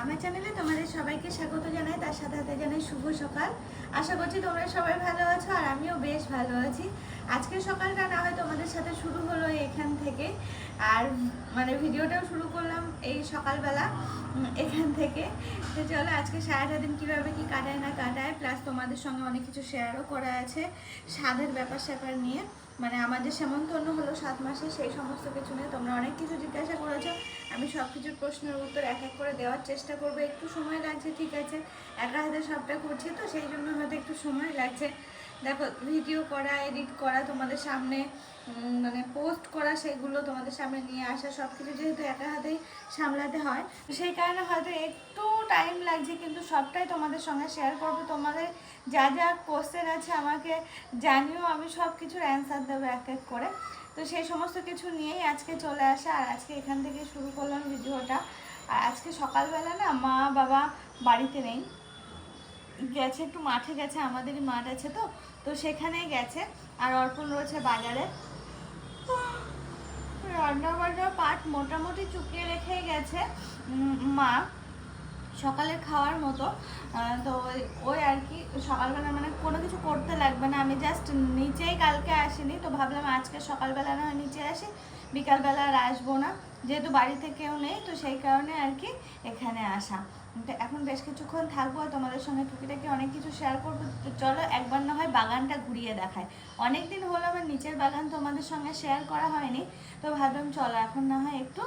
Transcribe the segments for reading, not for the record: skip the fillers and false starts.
আমার চ্যানেলে তোমাদের সবাইকে স্বাগত জানাই, তার সাথে সাথে জানাই শুভ সকাল। আশা করছি তোমরা সবাই ভালো আছো আর আমিও বেশ ভালো আছি। আজকের সকালটা না হয় তোমাদের সাথে শুরু হলো এখান থেকে, আর মানে ভিডিওটাও শুরু করলাম এই সকালবেলা এখান থেকে। তো চলো আজকে সারাটা দিন কীভাবে কী কাটায় না কাটায়, প্লাস তোমাদের সঙ্গে অনেক কিছু শেয়ারও করা আছে স্বাদের ব্যাপার স্যাপার নিয়ে। মানে আমাদের সেমন্তন্ন হলো 7 মাসে, সেই সমস্ত কিছু নিয়ে তোমরা অনেক কিছু জিজ্ঞাসা করেছো। আমি সব কিছুর প্রশ্নের উত্তর এক এক করে দেওয়ার চেষ্টা করবো। একটু সময় লাগছে, ঠিক আছে, একা হাতে সবটা করছি তো সেই জন্য হয়তো একটু সময় লাগছে। দেখো, ভিডিও করা, এডিট করা, তোমাদের সামনে মানে পোস্ট করা, সেগুলো তোমাদের সামনে নিয়ে আসা, সব কিছু যেহেতু একা হাতেই সামলাতে হয়, সেই কারণে হয়তো একটু টাইম লাগছে, কিন্তু সবটাই তোমাদের সঙ্গে শেয়ার করবো। তোমাদের যা যা কোশ্চেন আছে আমাকে জানিও, আমি সব কিছুর অ্যান্সার দেবো এক এক করে। তো সেই সমস্ত কিছু নিয়েই আজকে চলে আসা, আর আজকে এখান থেকে শুরু করলাম ভিডিওটা। আর আজকে সকালবেলা না মা বাবা বাড়িতে নেই, গেছে একটু মাঠে গেছে, আমাদেরই মাঠ আছে তো, তো সেখানেই গেছে। আর অর্পণ রয়েছে বাজারে। রান্না বান্নার পাট মোটামুটি চুকিয়ে রেখে গেছে মা সকালের খাওয়ার মতো। তো ওই আর কি সকালবেলা মানে কোনো কিছু করতে লাগবে না। আমি জাস্ট নিচেই কালকে আসিনি, তো ভাবলাম আজকে সকালবেলা না নিচে আসি, বিকালবেলা আর আসবো না, যেহেতু বাড়িতে কেউ নেই, তো সেই কারণে আর কি এখানে আসা। তো এখন বেশ কিছুক্ষণ থাকবো, তোমাদের সঙ্গে টুকিটাকি অনেক কিছু শেয়ার করবো। তো চলো একবার না হয় বাগানটা ঘুরিয়ে দেখায়। অনেক দিন হলো আমার নিচের বাগান তোমাদের সঙ্গে শেয়ার করা হয়নি, তো ভাবলাম চলো এখন না হয় একটু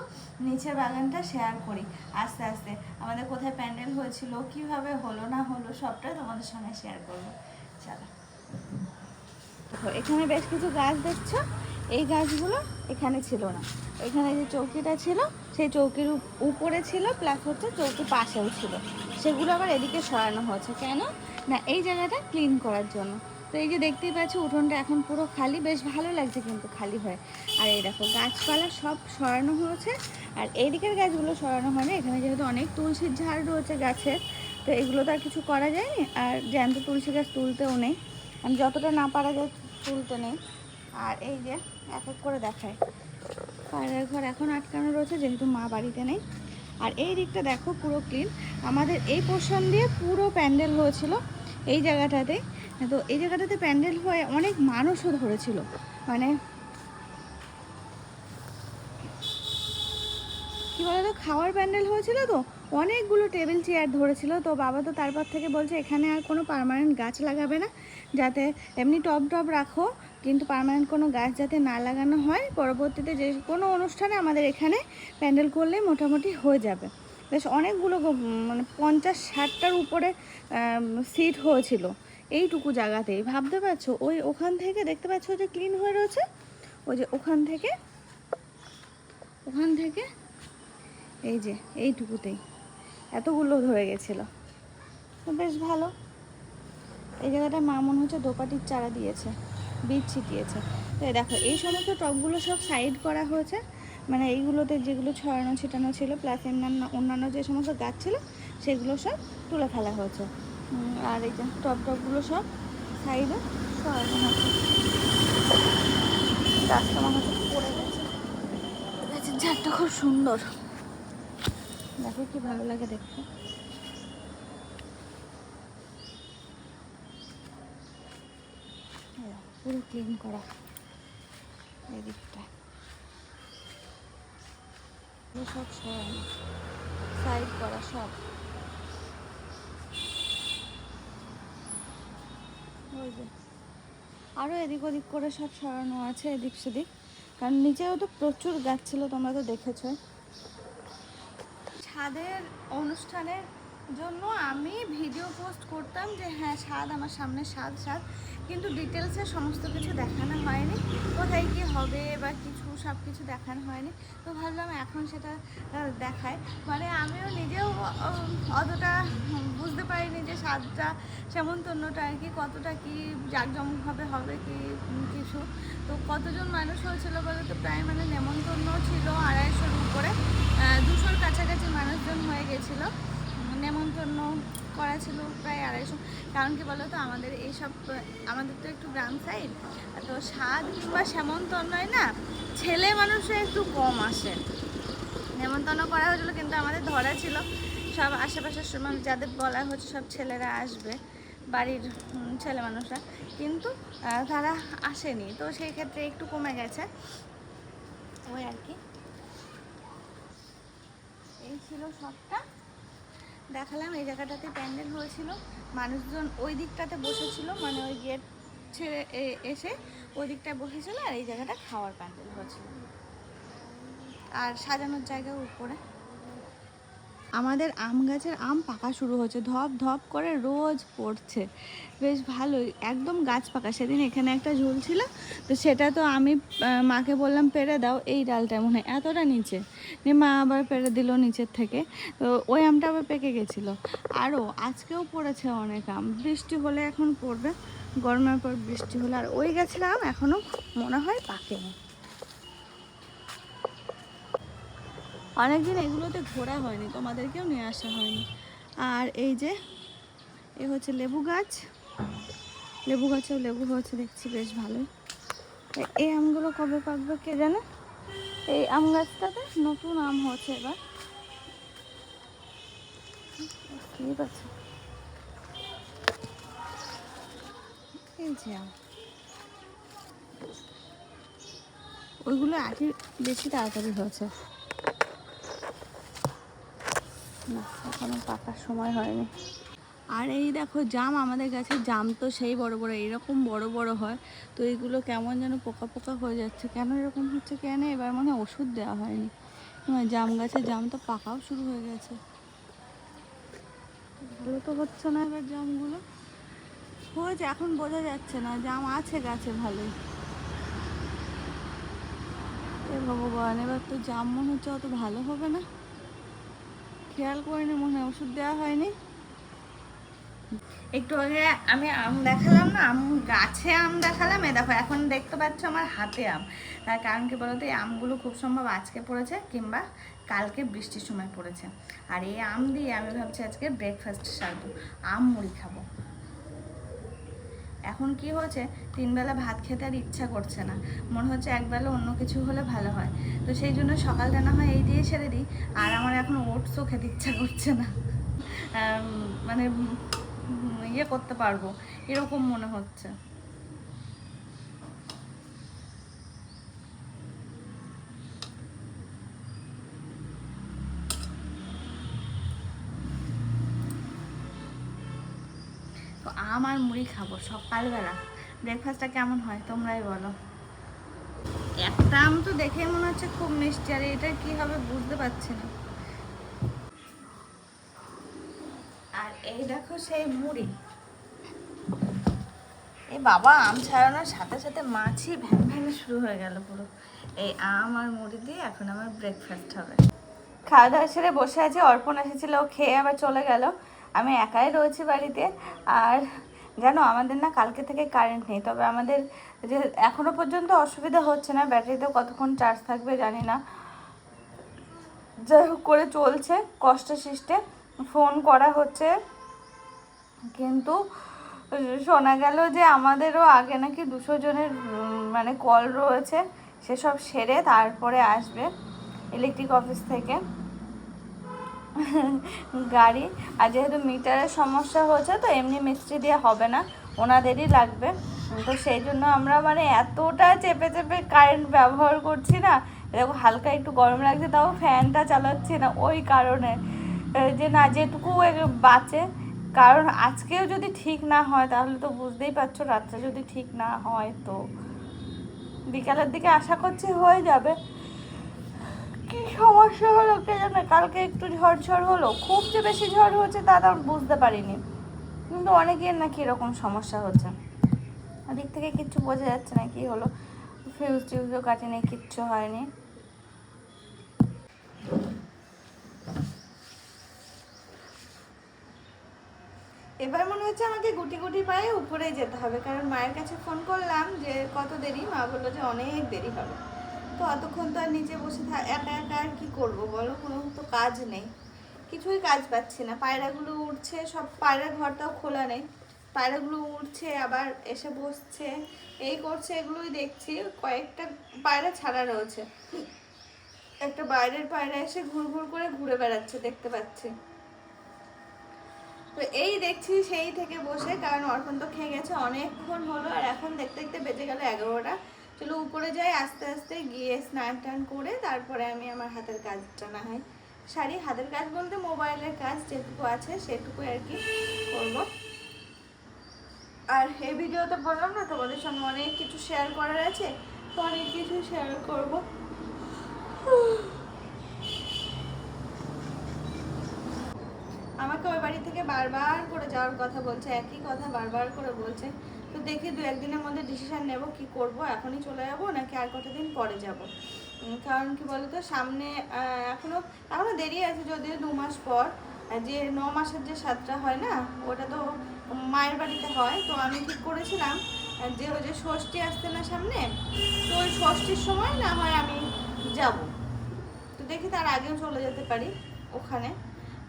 নিচের বাগানটা শেয়ার করি আস্তে আস্তে। আমাদের কোথায় প্যান্ডেল হয়েছিল, কিভাবে হলো না হলো, সবটাই তোমাদের সঙ্গে শেয়ার করবো। চলো, এখানে বেশ কিছু গাছ দেখছো, এই গাছগুলো এখানে ছিল না। এখানে যে চৌকিটা ছিল সেই চৌকির উপরে ছিল, প্লাস হচ্ছে চৌকির পাশেও ছিল, সেগুলো আবার এদিকে সরানো হয়েছে। কেন না, এই জায়গাটা ক্লিন করার জন্য। তো এই যে দেখতেই পাচ্ছ উঠোনটা এখন পুরো খালি, বেশ ভালো লাগছে কিন্তু খালি হয়ে। আর এই দেখো গাছপালা সব সরানো হয়েছে, আর এই দিকের গাছগুলো সরানো হয় না। এখানে যেহেতু অনেক তুলসীর ঝাড় রয়েছে গাছের, তো এগুলো তো আর কিছু করা যায়নি। আর জ্যান্ত তুলসী গাছ তুলতেও নেই, আমি যতটা না পারা যায় তুলতে নেই। আর এই যে এক এক করে দেখায়, পায়রার ঘর এখন আটকানো রয়েছে যেহেতু মা বাড়িতে নেই। আর এই দিকটা দেখো পুরো ক্লিন। আমাদের এই পোর্শন দিয়ে পুরো প্যান্ডেল হয়েছিল এই জায়গাটাতে। তো এই জায়গাটাতে প্যান্ডেল হয়ে অনেক মানুষও ধরেছিল, মানে কী বলো তো, খাওয়ার প্যান্ডেল হয়েছিল, তো অনেকগুলো টেবিল চেয়ার ধরেছিল। তো বাবা তো তারপর থেকে বলছে এখানে আর কোনো পার্মানেন্ট গাছ লাগাবে না, যাতে এমনি টব টব রাখো, কিন্তু পার্মানেন্ট কোনো গাছ যাতে না লাগানো হয়। পরবর্তীতে যে কোনো অনুষ্ঠানে আমাদের এখানে প্যান্ডেল করলে মোটামুটি হয়ে যাবে। বেশ অনেকগুলো মানে 50-60টার উপরে সিট হয়েছিল এইটুকু জায়গাতেই, ভাবতে পারছো। ওই ওখান থেকে দেখতে পাচ্ছ যে ক্লিন হয়ে রয়েছে, ওই যে ওখান থেকে এই যে এইটুকুতেই এতগুলো ধরে গেছিলো, তো বেশ ভালো। এই জায়গাটা মা মনে হচ্ছে দোপাটির চারা দিয়েছে, বীজ ছিটিয়েছে। তো দেখো এই সমস্ত টবগুলো সব সাইড করা হয়েছে, মানে এইগুলোতে যেগুলো ছড়ানো ছিটানো ছিল, প্লাস অন্যান্য যে সমস্ত গাছ ছিল সেগুলো সব তুলে ফেলা হয়েছে। আর এই যে টবগুলো সব সাইডে সরানো হয়েছে। গাছটা আমার হচ্ছে পড়ে গেছে, গাছের ঝাড়টা খুব সুন্দর, দেখো কি ভালো লাগে দেখতে। পুরো ক্লিন করা এই দিকটা, সব সরানো, সাইড করা সব। ওই যে আরও এদিক ওদিক করে সব সরানো আছে, এদিক সেদিক, কারণ নিচেও তো প্রচুর গাছ ছিল, তোমরা তো দেখেছো। ছাদের অনুষ্ঠানের জন্য আমি ভিডিও পোস্ট করতাম যে হ্যাঁ স্বাদ আমার সামনে, স্বাদ, কিন্তু ডিটেলসে সমস্ত কিছু দেখানো হয়নি, কোথায় কী হবে বা কিছু সব কিছু দেখানো হয়নি। তো ভাবলাম এখন সেটা দেখায়। মানে আমিও নিজেও অতটা বুঝতে পারিনি যে স্বাদটা, সেমন্তন্নটা আর কি কতটা কি জাঁকজমকভাবে হবে কি কিছু। তো কতজন মানুষ হয়েছিল বলে তো, প্রায় মানে নেমন্তন্ন ছিল 250-র উপরে, 200-র কাছাকাছি মানুষজন হয়ে গেছিলো। নেমন্তন্ন করা ছিল প্রায় 250। কারণ কি বলো তো, আমাদের এইসব, আমাদের তো একটু গ্রাম সাইড, তো স্বাদ কিংবা সেমন্তন্নয় না ছেলে মানুষের একটু কম আসে। নেমন্তন্ন করা হয়েছিল, কিন্তু আমাদের ধরা ছিল সব আশেপাশের মানে যাদের বলা হচ্ছে সব ছেলেরা আসবে, বাড়ির ছেলে মানুষরা, কিন্তু তারা আসেনি। তো সেই ক্ষেত্রে একটু কমে গেছে ওই আর কি। এই ছিল সবটা দেখালাম। এই জায়গাটাতে প্যান্ডেল হয়েছিল, মানুষজন ওই দিকটাতে বসেছিল, মানে ওই গেট ছেড়ে এসে ওই দিকটায় বসেছিল, আর এই জায়গাটা খাওয়ার প্যান্ডেল হয়েছিল, আর সাজানোর জায়গা উপরে। আমাদের আম গাছের আম পাকা শুরু হচ্ছে, ধপ ধপ করে রোজ পড়ছে, বেশ ভালোই, একদম গাছ পাকা। সেদিন এখানে একটা ঝুলছিল, তো সেটা তো আমি মাকে বললাম পেড়ে দাও, এই ডালটা মনে হয় এতটা নিচে, নিয়ে মা আবার পেড়ে দিল নিচের থেকে, তো ওই আমটা আবার পেকে গেছিলো। আরও আজকেও পড়েছে অনেক আম, বৃষ্টি হলে এখন পড়বে, গরমের পর বৃষ্টি হলে। আর ওই গাছের আম এখনও মনে হয় পাকেনি। অনেকদিন এগুলোতে ঘোরা হয়নি, তোমাদেরকেও নিয়ে আসা হয়নি। আর এই যে এ হচ্ছে লেবু গাছ, লেবু গাছেও লেবু হয়েছে দেখছি বেশ ভালোই। এই আমগুলো কবে পাকবে কে জানে। এই আম গাছটাতে নতুন আম হচ্ছে এবার, ঠিক আছে। এই যে আম, ওইগুলো আগে বেশি তাড়াতাড়ি হয়েছে না, এখনো পাকার সময় হয়নি। আর এই দেখো জাম, আমাদের গাছের জাম তো সেই বড় বড়, এরকম বড় বড় হয়, তো এইগুলো কেমন যেন পোকা পোকা হয়ে যাচ্ছে, কেন এরকম হচ্ছে কেন, এবার মানে ওষুধ দেওয়া হয়নি। জাম গাছের জাম তো পাকাও শুরু হয়ে গেছে, ভালো তো হচ্ছে না এবার জামগুলো। হয়েছে এখন বোঝা যাচ্ছে না, জাম আছে গাছে ভালোই। এ ভগবান, এবার তো জাম মনে হচ্ছে অত ভালো হবে না, খেয়াল করিনি, মনে হয় ওষুধ দেওয়া হয়নি। একটু আগে আমি আম দেখালাম না, আম গাছে আম দেখালাম, এ দেখো এখন দেখতে পাচ্ছ আমার হাতে আম। তার কারণ কি বলতো, এই আমগুলো খুব সম্ভব আজকে পড়েছে কিংবা কালকে বৃষ্টির সময় পড়েছে। আর এই আম দিয়ে আমি ভাবছি আজকে ব্রেকফাস্ট সারবো, আম মুড়ি খাবো। এখন কি হয়েছে, 3 বেলা ভাত খেতে আর ইচ্ছা করছে না, মনে হচ্ছে একবেলা অন্য কিছু হলে ভালো হয়। তো সেই জন্য সকালটা না হয় এই দিয়ে ছেড়ে দিই। আর আমার এখন ওটসও খেতে ইচ্ছা করছে না, মানে ইয়ে করতে পারবো এরকম মনে হচ্ছে। তো আম আর মুড়ি খাবো সকালবেলা, ব্রেকফাস্টটা কেমন হয় তোমরাই বলো। একটা আম তো দেখে মনে হচ্ছে খুব মিষ্টি, আর এটা কি হবে বুঝতে পারছি না। আর এই দেখো সেই মুড়ি, এই বাবা আম ছাড়ানোর সাথে সাথে মাছি ভ্যান ভ্যানে শুরু হয়ে গেল পুরো। এই আম আর মুড়ি দিয়ে এখন আমার ব্রেকফাস্ট হবে। খাওয়া দাওয়া সেরে বসে আছি, অর্পণ এসেছিল, খেয়ে আবার চলে গেল, আমি একাই রয়েছি বাড়িতে। আর জানো আমাদের না কালকে থেকে কারেন্ট নেই, তবে আমাদের যে এখনো পর্যন্ত অসুবিধা হচ্ছে না, ব্যাটারিতে কতক্ষণ চার্জ থাকবে জানি না, যাই হোক করে চলছে কষ্টে সৃষ্টে। ফোন করা হচ্ছে, কিন্তু শোনা গেল যে আমাদেরও আগে নাকি 200 জনের মানে কল রয়েছে, সেসব সেরে তারপরে আসবে ইলেকট্রিক অফিস থেকে গাড়ি। আর যেহেতু মিটারের সমস্যা হচ্ছে, তো এমনি মিস্ত্রি দিয়ে হবে না, ওনাদেরই লাগবে। তো সেই জন্য আমরা মানে এতটা চেপে চেপে কারেন্ট ব্যবহার করছি না, দেখো হালকা একটু গরম লাগছে তাও ফ্যানটা চালাচ্ছি না, ওই কারণে যে না যেটুকু বাঁচে। কারণ আজকেও যদি ঠিক না হয় তাহলে তো বুঝতেই পারছো, রাত্রে যদি ঠিক না হয় তো বিকালের দিকে আশা করছি হয়ে যাবে। কি সমস্যা হলো কে জানে, কালকে একটু ঝড় হলো, খুব যে বেশি ঝড় হচ্ছে তা তো বুঝতে পারিনি, কিন্তু অনেকের নাকি এরকম সমস্যা হচ্ছে, ওদিক থেকে কিচ্ছু বোঝা যাচ্ছে না কি হলো, ফিউজ টিউজও কাটেনি, কিচ্ছু হয়নি। এবার মনে হচ্ছে আমাকে গুটি গুটি পায়ে উপরে যেতে হবে, কারণ মায়ের কাছে ফোন করলাম যে কত দেরি, মা বললো যে অনেক দেরি হবে। তো অতক্ষণ তো আর নিচে বসে একা একা আর কি করবো বলো, কোনো তো কাজ নেই, কিছুই কাজ পাচ্ছি না। পায়রাগুলো উঠছে, সব পায়রার ঘরটাও খোলা নেই, পায়রাগুলো উঠছে আবার এসে বসছে, এই করছে, এগুলোই দেখছি। কয়েকটা পায়রা ছাড়া রয়েছে, একটা বাইরের পায়রা এসে ঘুর ঘুর করে ঘুরে বেড়াচ্ছে দেখতে পাচ্ছি। তো এই দেখছি সেই থেকে বসে, কারণ অর্পণ তো খেয়ে গেছে অনেকক্ষণ হলো, আর এখন দেখতে দেখতে বেজে গেল 11টা। চলো উপরে যাই, আস্তে আস্তে গিয়ে স্নান টান করে তারপরে আমি আমার হাতের কাজটা না হয় সারি। হাতের কাজ বলতে মোবাইলের কাজ যেটুকু আছে সেটুকু আর কি করবো। আর এই ভিডিওতে বললাম না তোমাদের সঙ্গে অনেক কিছু শেয়ার করার আছে, তো অনেক কিছু শেয়ার করবো। আমাকে ওই বাড়ি থেকে বারবার করে যাওয়ার কথা বলছে, একই কথা বারবার করে বলছে। তো দেখি 2-1 দিনের মধ্যে ডিসিশন নেব কি করব, এখনই চলে যাব নাকি আর কতদিন দিন পরে যাব। কারণ কি বলতো, সামনে এখনো দেরি আছে, যদিও 2 মাস পর। যে 9 মাসের যে সাতটা হয় না, ওটা তো মায়ের বাড়িতে হয়। তো আমি ঠিক করেছিলাম যে ওই যে ষষ্ঠী আসছে না সামনে, তো ওই ষষ্ঠীর সময় না হয় আমি যাব। তো দেখি তার আগেও চলে যেতে পারি ওখানে,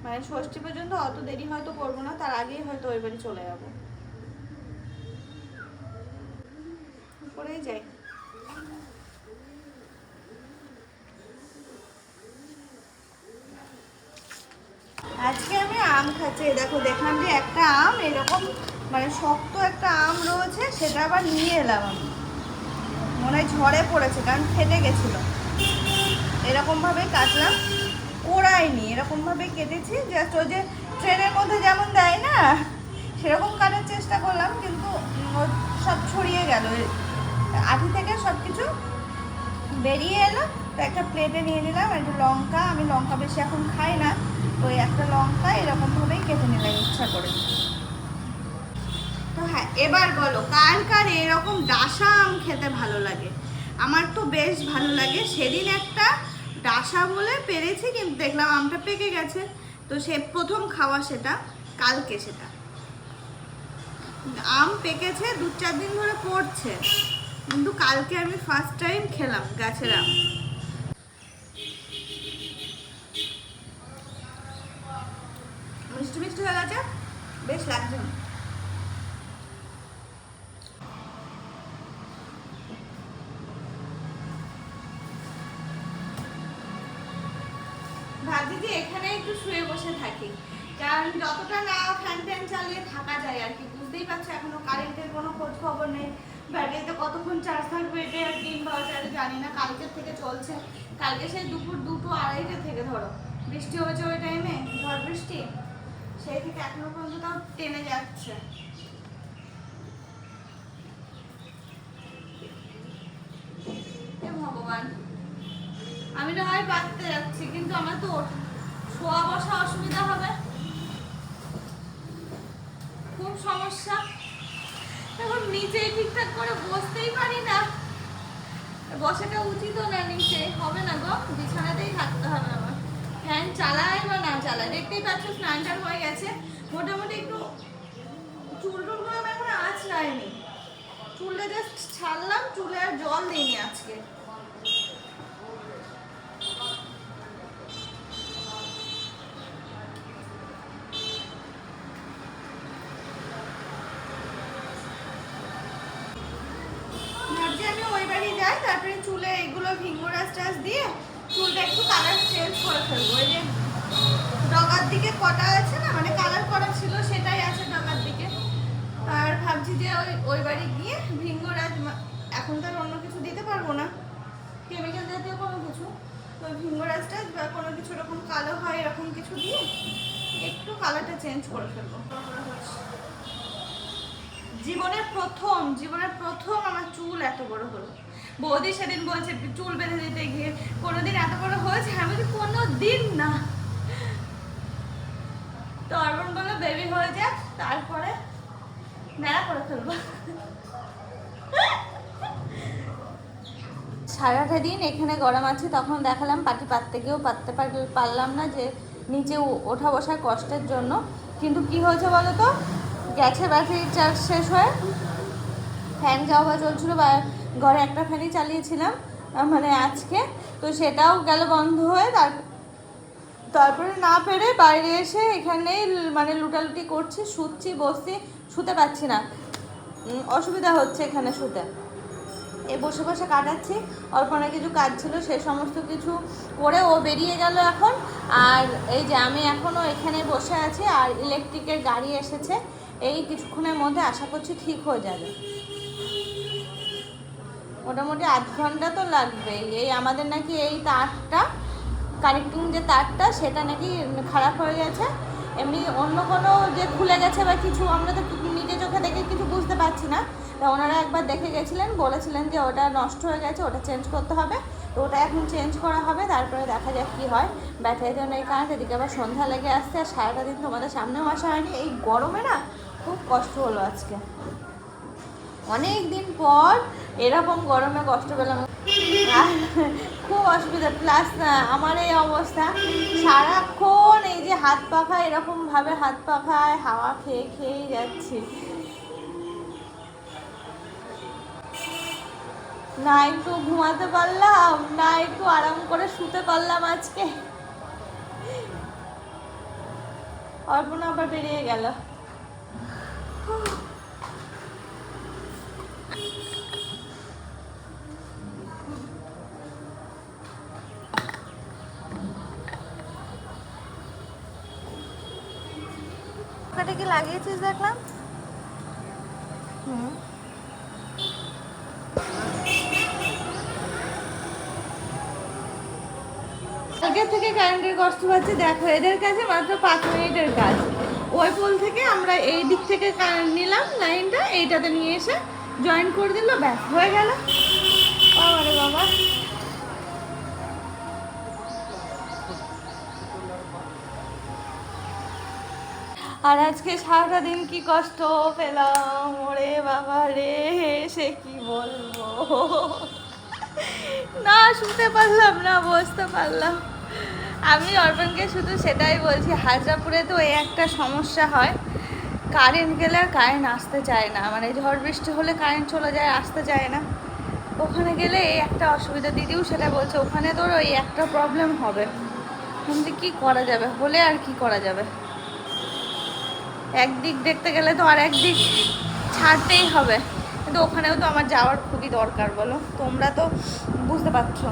মানে ষষ্ঠী পর্যন্ত অত দেরি হয়তো করবো না, তার আগেই হয়তো ওই বাড়ি চলে যাবো। করেই যাই। আজকে আমি আম খাচ্ছি, দেখো দেখলাম যে একটা আম এরকম মানে শক্ত একটা আম রয়েছে, সেটা আবার নিয়ে এলাম আমি। মনে হয় ঝড়ে পড়েছে, কারণ ফেটে গেছিলো। এরকমভাবেই কাটলাম, কোড়াইনি, এরকমভাবেই কেটেছি। জাস্ট ওই যে ট্রেনের মধ্যে যেমন দেয় না, সেরকম কাটার চেষ্টা করলাম, কিন্তু সব ছড়িয়ে গেল, আঠি থেকে সব কিছু বেরিয়ে এলো। তো একটা প্লেটে নিয়ে নিলাম, একটা লঙ্কা, আমি লঙ্কা বেশি এখন খাই না, তো একটা লঙ্কা এরকমভাবেই কেটে নিলাম ইচ্ছা করে। তো হ্যাঁ, এবার বলো কার কার এরকম ডাসা আম খেতে ভালো লাগে? আমার তো বেশ ভালো লাগে। সেদিন একটা ডাসা বলে পেরেছি, কিন্তু দেখলাম আমটা পেকে গেছে, তো সে প্রথম খাওয়া সেটা, কালকে সেটা আম পেকেছে, 2-4 দিন ধরে পড়ছে, কিন্তু কালকে আমি ফার্স্ট টাইম খেলাম গাছের আম। মিষ্টি মিষ্টি হয়ে গেছে, বেশ লাগছে। ভাবছি যে এখানে একটু শুয়ে বসে থাকি, কারণ যতটা না ফ্যান ট্যান চালিয়ে থাকা যায় আর কি। বুঝতেই পারছো এখনো কারেন্টের কোনো খোঁজ খবর নেই, ব্যাটারিতে কতক্ষণ চার্জ থাকবে এটা আর দিন বাজারে জানি না। কালকের থেকে চলছে, কালকে সেই দুপুর 2-2-2:30 থেকে ধরো বৃষ্টি হয়েছে ওই টাইমে, ঝড় বৃষ্টি, সেই থেকে এখনো পর্যন্ত তাও টেনে যাচ্ছে। ভগবান, আমি না হয় পারতে যাচ্ছি, কিন্তু আমার তো শোয়া বসা অসুবিধা হবে, খুব সমস্যা। এখন নিচেই ঠিকঠাক করে বসতেই পারি না, বসাটা উচিতও না, নিচে হবে না গো, বিছানাতেই থাকতে হবে আমার। ফ্যান চালায় বা না চালায়, দেখতেই পাচ্ছ স্নানটা হয়ে গেছে মোটামুটি। একটু চুল টুলগুলো আমার এখন আঁচ লাইনি, চুলটা জাস্ট ছাড়লাম, চুলে আর জল দিইনি আজকে। আমি ওই বাড়ি যাই, তারপরে চুলে এগুলো ভিঙ্গোরাস টাস দিয়ে চুলটা একটু কালার চেঞ্জ করে ফেলবো। ওই যে ডগার দিকে কটা আছে না, মানে কালার করা ছিল সেটাই আছে ডগার দিকে। আর ভাবছি যে ওই বাড়ি গিয়ে ভিঙ্গোরাজ, এখন তো আর অন্য কিছু দিতে পারবো না, কেমিক্যাল জাতীয় কোনো কিছু, তো ভিঙ্গোরাজ টাস বা কোনো কিছু এরকম কালো হয় এরকম কিছু দিয়ে একটু কালারটা চেঞ্জ করে ফেলবো। জীবনের প্রথম আমার চুল এত বড় হলো। বৌদি সেদিন বলছে চুল বেঁধে দিতে গিয়ে, কোনোদিন এত বড় হয়েছে? আমি বলছি কোনোদিন না। তো অর্পণ বললো বেবি হয়ে যাক, তারপরে মেলা করে ফেলবো। সারাটা দিন এখানে গরম আছে, তখন দেখালাম পাটি পাততে গিয়েও পাততে পারলাম না, যে নিচে ওঠা বসার কষ্টের জন্য। কিন্তু কি হয়েছে বলো তো, গেছে ব্যাটারির চার্জ শেষ হয়ে, ফ্যান যাওয়া চলছিলো, বা ঘরে একটা ফ্যানই চালিয়েছিলাম মানে আজকে, তো সেটাও গেল বন্ধ হয়ে। তারপরে না পেরে বাইরে এসে এখানেই মানে লুটালুটি করছি, শুচ্ছি, বসছি, শুতে পারছি না, অসুবিধা হচ্ছে এখানে শুতে। এ বসে বসে কাটাচ্ছি। অল্পনা কিছু কাজ ছিল, সে সমস্ত কিছু করে ও বেরিয়ে গেল এখন, আর এই যে আমি এখনও এখানে বসে আছি, আর ইলেকট্রিকের গাড়ি এসেছে, এই কিছুক্ষণের মধ্যে আশা করছি ঠিক হয়ে যাবে। মোটামুটি আধ ঘন্টা তো লাগবেই। এই আমাদের নাকি এই তারটা, কানেক্টিং যে তারটা, সেটা নাকি খারাপ হয়ে গেছে। এমনি অন্য কোনো যে খুলে গেছে বা কিছু আমরা তো নিজে চোখে দেখে কিছু বুঝতে পারছি না। তো ওনারা একবার দেখে গেছিলেন, বলেছিলেন যে ওটা নষ্ট হয়ে গেছে, ওটা চেঞ্জ করতে হবে। তো ওটা এখন চেঞ্জ করা হবে, তারপরে দেখা যাক কী হয়। ব্যাটারির জন্য এই কারণে এদিকে আবার সন্ধ্যা লেগে আসছে, আর সারাটা দিন তোমাদের সামনেও আসা হয়নি। এই গরমে না খুব কষ্ট হলো আজকে, অনেক দিন পর এরকম গরমে কষ্ট পেলাম, খুব অসুবিধা। প্লাস আমার এই অবস্থা, সারাক্ষণ এই যে হাত পাখা, এরকমভাবে হাত পাখায় হাওয়া খেয়ে খেয়েই যাচ্ছি। না একটু ঘুমাতে পারলাম, না একটু আরাম করে শুতে পারলাম আজকে। অর্পণা আবার বেরিয়ে গেল। ওটা কি লাগিয়েছিস দেখলাম? হুম, আগে থেকে কারেন্টের কষ্ট পাচ্ছে। দেখো এদের কাছে মাত্র 5 মিনিটের কাজ। ওই পোল থেকে আমরা এই দিক থেকে নিলাম লাইনটা, এইটাতে নিয়ে এসে জয়েন করে দিল, ব্যাস হয়ে গেল। বাবা রে বাবা। আর আজকে সারাটা দিন কি কষ্ট পেলাম, ওরে বাবা রে, সে কি বলবো। না শুতে পারলাম না, বসতে পারলাম। আমি অর্পণকে শুধু সেটাই বলছি, হাজরাপুরে তো এই একটা সমস্যা হয়, কারেন্ট গেলে আর কারেন্ট আসতে চায় না। মানে ঝড় বৃষ্টি হলে কারেন্ট চলে যায়, আসতে চায় না। ওখানে গেলে এই একটা অসুবিধা, দিদিও সেটা বলছে, ওখানে তোর ওই একটা প্রবলেম হবে। কিন্তু কী করা যাবে, হলে আর কি করা যাবে। একদিক দেখতে গেলে তো আর একদিক ছাড়তেই হবে, কিন্তু ওখানেও তো আমার যাওয়ার খুবই দরকার, বলো তোমরা তো বুঝতে পারছো।